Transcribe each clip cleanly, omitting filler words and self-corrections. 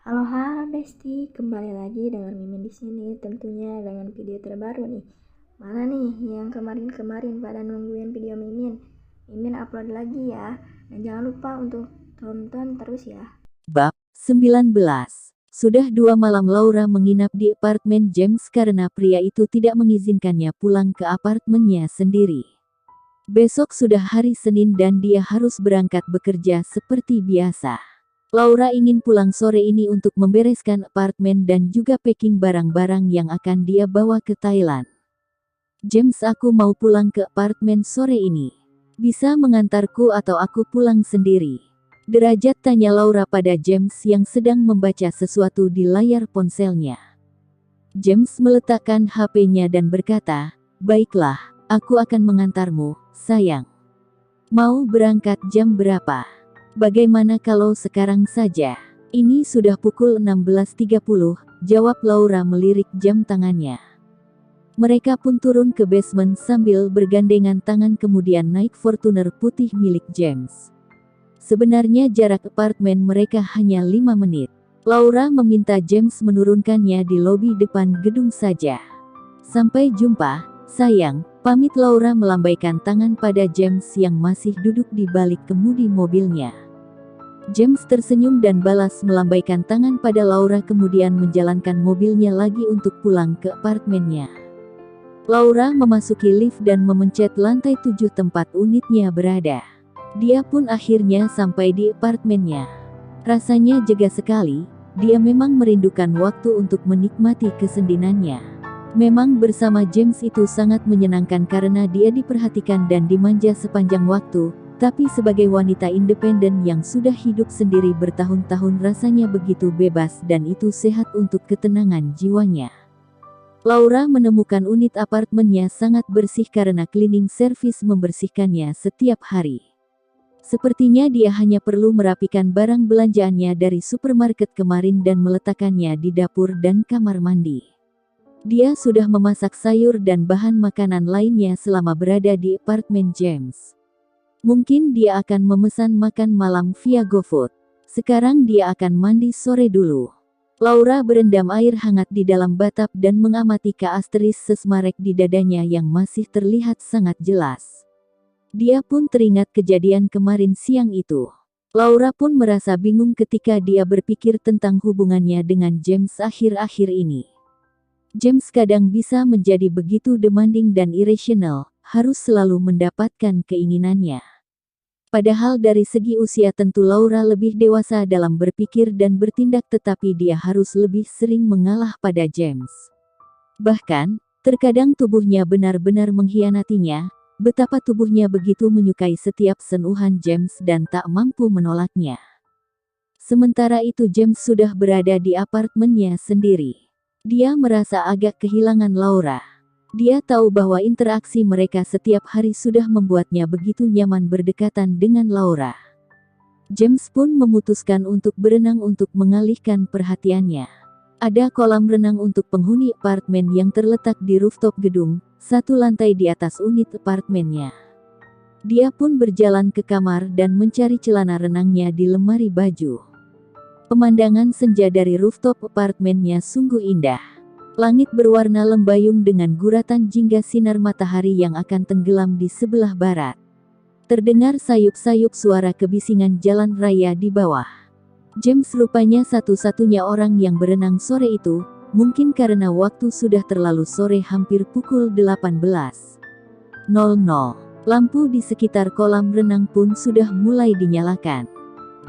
Halo Besti, kembali lagi dengan Mimin di sini, tentunya dengan video terbaru nih. Mana nih yang kemarin-kemarin pada nungguin video Mimin? Mimin upload lagi ya. Dan jangan lupa untuk tonton terus ya. Bab 19. Sudah 2 malam Laura menginap di apartemen James karena pria itu tidak mengizinkannya pulang ke apartemennya sendiri. Besok sudah hari Senin dan dia harus berangkat bekerja seperti biasa. Laura ingin pulang sore ini untuk membereskan apartemen dan juga packing barang-barang yang akan dia bawa ke Thailand. James, aku mau pulang ke apartemen sore ini. Bisa mengantarku atau aku pulang sendiri? Derajat tanya Laura pada James yang sedang membaca sesuatu di layar ponselnya. James meletakkan HP-nya dan berkata, "Baiklah, aku akan mengantarmu, sayang. Mau berangkat jam berapa? Bagaimana kalau sekarang saja?" "Ini sudah pukul 16.30, jawab Laura melirik jam tangannya. Mereka pun turun ke basement sambil bergandengan tangan kemudian naik Fortuner putih milik James. Sebenarnya jarak apartemen mereka hanya 5 menit. Laura meminta James menurunkannya di lobi depan gedung saja. "Sampai jumpa, sayang," pamit Laura melambaikan tangan pada James yang masih duduk di balik kemudi mobilnya. James tersenyum dan balas melambaikan tangan pada Laura kemudian menjalankan mobilnya lagi untuk pulang ke apartemennya. Laura memasuki lift dan memencet lantai 7 tempat unitnya berada. Dia pun akhirnya sampai di apartemennya. Rasanya jega sekali, dia memang merindukan waktu untuk menikmati kesendiriannya. Memang bersama James itu sangat menyenangkan karena dia diperhatikan dan dimanja sepanjang waktu, tapi sebagai wanita independen yang sudah hidup sendiri bertahun-tahun rasanya begitu bebas dan itu sehat untuk ketenangan jiwanya. Laura menemukan unit apartemennya sangat bersih karena cleaning service membersihkannya setiap hari. Sepertinya dia hanya perlu merapikan barang belanjaannya dari supermarket kemarin dan meletakkannya di dapur dan kamar mandi. Dia sudah memasak sayur dan bahan makanan lainnya selama berada di apartemen James. Mungkin dia akan memesan makan malam via GoFood. Sekarang dia akan mandi sore dulu. Laura berendam air hangat di dalam bathtub dan mengamati keasteris sesmarek di dadanya yang masih terlihat sangat jelas. Dia pun teringat kejadian kemarin siang itu. Laura pun merasa bingung ketika dia berpikir tentang hubungannya dengan James akhir-akhir ini. James kadang bisa menjadi begitu demanding dan irasional, harus selalu mendapatkan keinginannya. Padahal dari segi usia tentu Laura lebih dewasa dalam berpikir dan bertindak tetapi dia harus lebih sering mengalah pada James. Bahkan, terkadang tubuhnya benar-benar mengkhianatinya. Betapa tubuhnya begitu menyukai setiap sentuhan James dan tak mampu menolaknya. Sementara itu James sudah berada di apartemennya sendiri. Dia merasa agak kehilangan Laura. Dia tahu bahwa interaksi mereka setiap hari sudah membuatnya begitu nyaman berdekatan dengan Laura. James pun memutuskan untuk berenang untuk mengalihkan perhatiannya. Ada kolam renang untuk penghuni apartemen yang terletak di rooftop gedung, satu lantai di atas unit apartemennya. Dia pun berjalan ke kamar dan mencari celana renangnya di lemari baju. Pemandangan senja dari rooftop apartemennya sungguh indah. Langit berwarna lembayung dengan guratan jingga sinar matahari yang akan tenggelam di sebelah barat. Terdengar sayup-sayup suara kebisingan jalan raya di bawah. James rupanya satu-satunya orang yang berenang sore itu, mungkin karena waktu sudah terlalu sore hampir pukul 18.00. Lampu di sekitar kolam renang pun sudah mulai dinyalakan.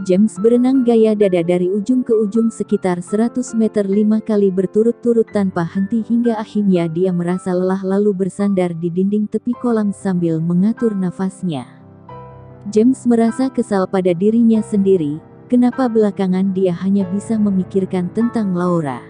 James berenang gaya dada dari ujung ke ujung sekitar 100 meter 5 kali berturut-turut tanpa henti hingga akhirnya dia merasa lelah lalu bersandar di dinding tepi kolam sambil mengatur nafasnya. James merasa kesal pada dirinya sendiri. Kenapa belakangan dia hanya bisa memikirkan tentang Laura?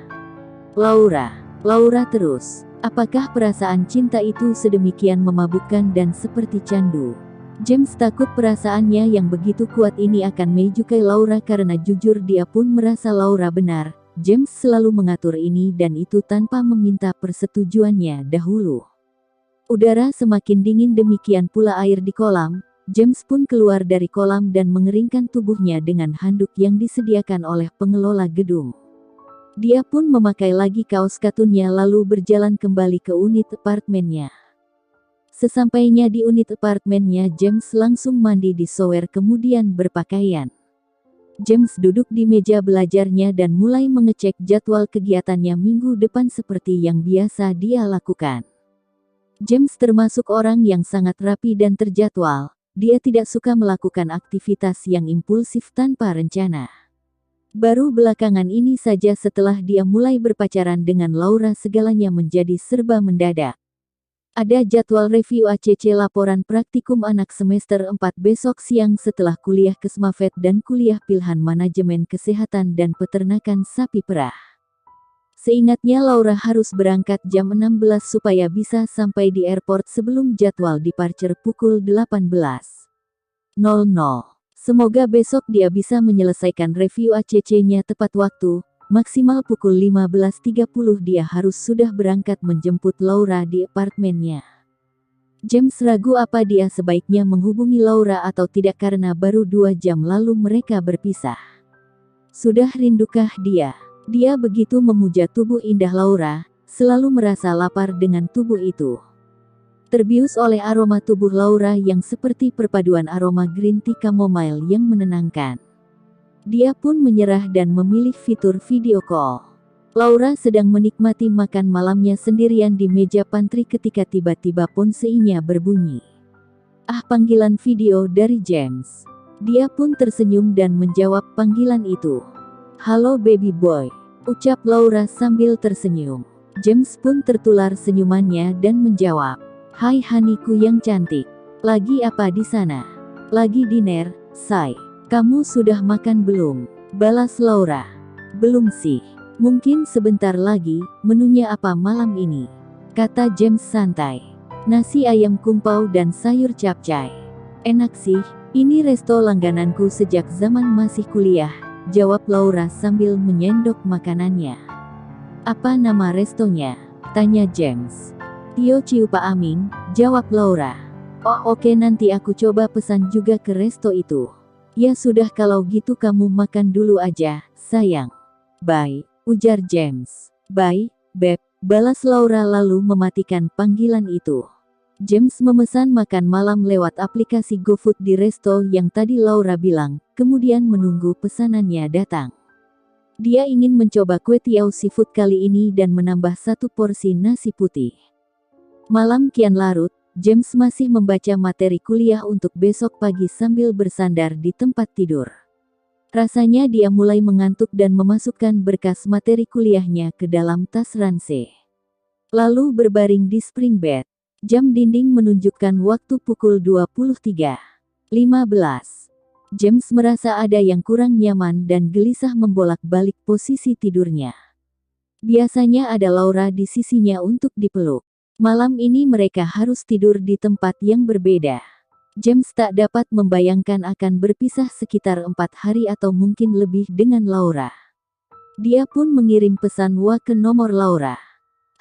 Laura terus. Apakah perasaan cinta itu sedemikian memabukkan dan seperti candu? James takut perasaannya yang begitu kuat ini akan menyukai Laura karena jujur dia pun merasa Laura benar. James selalu mengatur ini dan itu tanpa meminta persetujuannya dahulu. Udara semakin dingin demikian pula air di kolam. James pun keluar dari kolam dan mengeringkan tubuhnya dengan handuk yang disediakan oleh pengelola gedung. Dia pun memakai lagi kaos katunnya lalu berjalan kembali ke unit apartemennya. Sesampainya di unit apartemennya, James langsung mandi di shower kemudian berpakaian. James duduk di meja belajarnya dan mulai mengecek jadwal kegiatannya minggu depan seperti yang biasa dia lakukan. James termasuk orang yang sangat rapi dan terjadwal. Dia tidak suka melakukan aktivitas yang impulsif tanpa rencana. Baru belakangan ini saja setelah dia mulai berpacaran dengan Laura segalanya menjadi serba mendadak. Ada jadwal review ACC laporan praktikum anak semester 4 besok siang setelah kuliah Kesmafet dan kuliah pilihan manajemen kesehatan dan peternakan sapi perah. Seingatnya Laura harus berangkat jam 16 supaya bisa sampai di airport sebelum jadwal departure pukul 18.00. Semoga besok dia bisa menyelesaikan review ACC-nya tepat waktu, maksimal pukul 15.30 dia harus sudah berangkat menjemput Laura di apartemennya. James ragu apa dia sebaiknya menghubungi Laura atau tidak karena baru 2 jam lalu mereka berpisah. Sudah rindukah dia? Dia begitu memuja tubuh indah Laura, selalu merasa lapar dengan tubuh itu. Terbius oleh aroma tubuh Laura yang seperti perpaduan aroma green tea chamomile yang menenangkan. Dia pun menyerah dan memilih fitur video call. Laura sedang menikmati makan malamnya sendirian di meja pantry ketika tiba-tiba ponseinya berbunyi. Panggilan video dari James. Dia pun tersenyum dan menjawab panggilan itu. "Halo baby boy," ucap Laura sambil tersenyum. James pun tertular senyumannya dan menjawab, "Hai haniku yang cantik. Lagi apa di sana?" "Lagi dinner, say." "Kamu sudah makan belum?" balas Laura. "Belum sih. Mungkin sebentar lagi." "Menunya apa malam ini?" kata James santai. "Nasi ayam kumpau dan sayur capcay." "Enak sih, ini resto langgananku sejak zaman masih kuliah," jawab Laura sambil menyendok makanannya. "Apa nama restonya?" tanya James. "Tio Ciu Pak Aming," jawab Laura. "Oh oke, nanti aku coba pesan juga ke resto itu." "Ya sudah kalau gitu kamu makan dulu aja, sayang." "Bye," ujar James. "Bye, Beb," balas Laura lalu mematikan panggilan itu. James memesan makan malam lewat aplikasi GoFood di resto yang tadi Laura bilang, kemudian menunggu pesanannya datang. Dia ingin mencoba kue tiaw seafood kali ini dan menambah 1 porsi nasi putih. Malam kian larut, James masih membaca materi kuliah untuk besok pagi sambil bersandar di tempat tidur. Rasanya dia mulai mengantuk dan memasukkan berkas materi kuliahnya ke dalam tas ranse. Lalu berbaring di spring bed. Jam dinding menunjukkan waktu pukul 23.15. James merasa ada yang kurang nyaman dan gelisah membolak-balik posisi tidurnya. Biasanya ada Laura di sisinya untuk dipeluk. Malam ini mereka harus tidur di tempat yang berbeda. James tak dapat membayangkan akan berpisah sekitar 4 hari atau mungkin lebih dengan Laura. Dia pun mengirim pesan WA ke nomor Laura.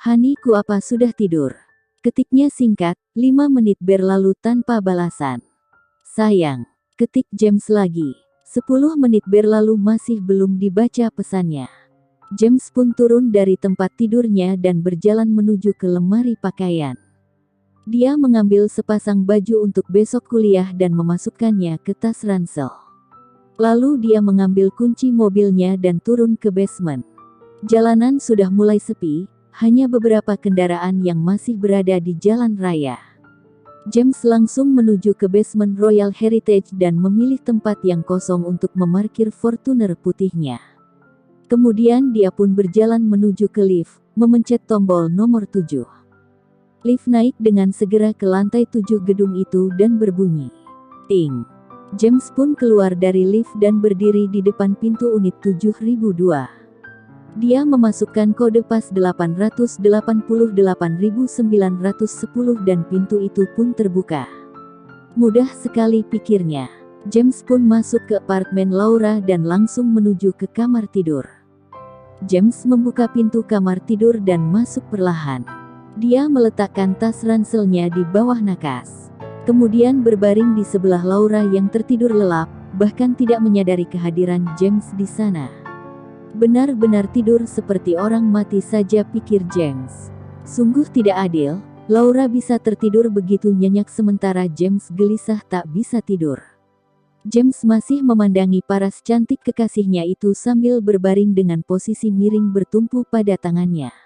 "Haniku, apa sudah tidur?" Ketiknya singkat, 5 menit berlalu tanpa balasan. "Sayang," ketik James lagi. 10 menit berlalu masih belum dibaca pesannya. James pun turun dari tempat tidurnya dan berjalan menuju ke lemari pakaian. Dia mengambil sepasang baju untuk besok kuliah dan memasukkannya ke tas ransel. Lalu dia mengambil kunci mobilnya dan turun ke basement. Jalanan sudah mulai sepi. Hanya beberapa kendaraan yang masih berada di jalan raya. James langsung menuju ke basement Royal Heritage dan memilih tempat yang kosong untuk memarkir Fortuner putihnya. Kemudian dia pun berjalan menuju ke lift, memencet tombol nomor 7. Lift naik dengan segera ke lantai 7 gedung itu dan berbunyi. Ting. James pun keluar dari lift dan berdiri di depan pintu unit 7002. Dia memasukkan kode pas 888.910 dan pintu itu pun terbuka. Mudah sekali pikirnya. James pun masuk ke apartemen Laura dan langsung menuju ke kamar tidur. James membuka pintu kamar tidur dan masuk perlahan. Dia meletakkan tas ranselnya di bawah nakas. Kemudian berbaring di sebelah Laura yang tertidur lelap, bahkan tidak menyadari kehadiran James di sana. Benar-benar tidur seperti orang mati saja, pikir James. Sungguh tidak adil, Laura bisa tertidur begitu nyenyak sementara James gelisah tak bisa tidur. James masih memandangi paras cantik kekasihnya itu sambil berbaring dengan posisi miring bertumpu pada tangannya.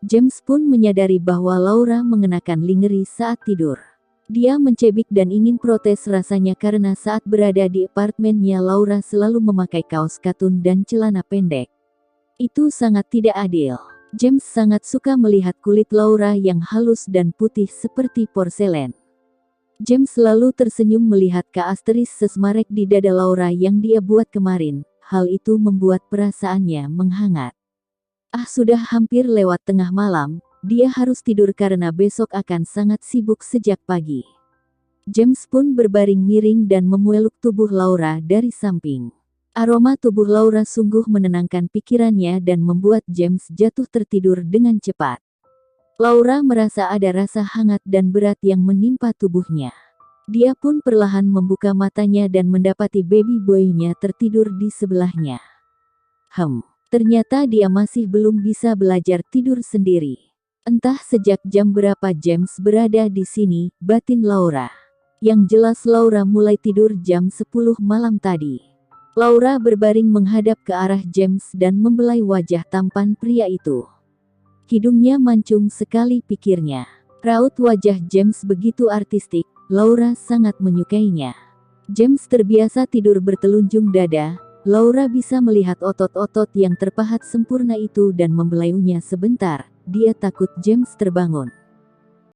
James pun menyadari bahwa Laura mengenakan lingerie saat tidur. Dia mencebik dan ingin protes rasanya karena saat berada di apartemennya Laura selalu memakai kaos katun dan celana pendek. Itu sangat tidak adil. James sangat suka melihat kulit Laura yang halus dan putih seperti porselen. James selalu tersenyum melihat K*** sesmarek di dada Laura yang dia buat kemarin. Hal itu membuat perasaannya menghangat. Sudah hampir lewat tengah malam. Dia harus tidur karena besok akan sangat sibuk sejak pagi. James pun berbaring miring dan memeluk tubuh Laura dari samping. Aroma tubuh Laura sungguh menenangkan pikirannya dan membuat James jatuh tertidur dengan cepat. Laura merasa ada rasa hangat dan berat yang menimpa tubuhnya. Dia pun perlahan membuka matanya dan mendapati baby boy-nya tertidur di sebelahnya. Ternyata dia masih belum bisa belajar tidur sendiri. Entah sejak jam berapa James berada di sini, batin Laura. Yang jelas Laura mulai tidur jam 10 malam tadi. Laura berbaring menghadap ke arah James dan membelai wajah tampan pria itu. Hidungnya mancung sekali, pikirnya. Raut wajah James begitu artistik, Laura sangat menyukainya. James terbiasa tidur bertelunjuk dada. Laura bisa melihat otot-otot yang terpahat sempurna itu dan membelainya sebentar. Dia takut James terbangun.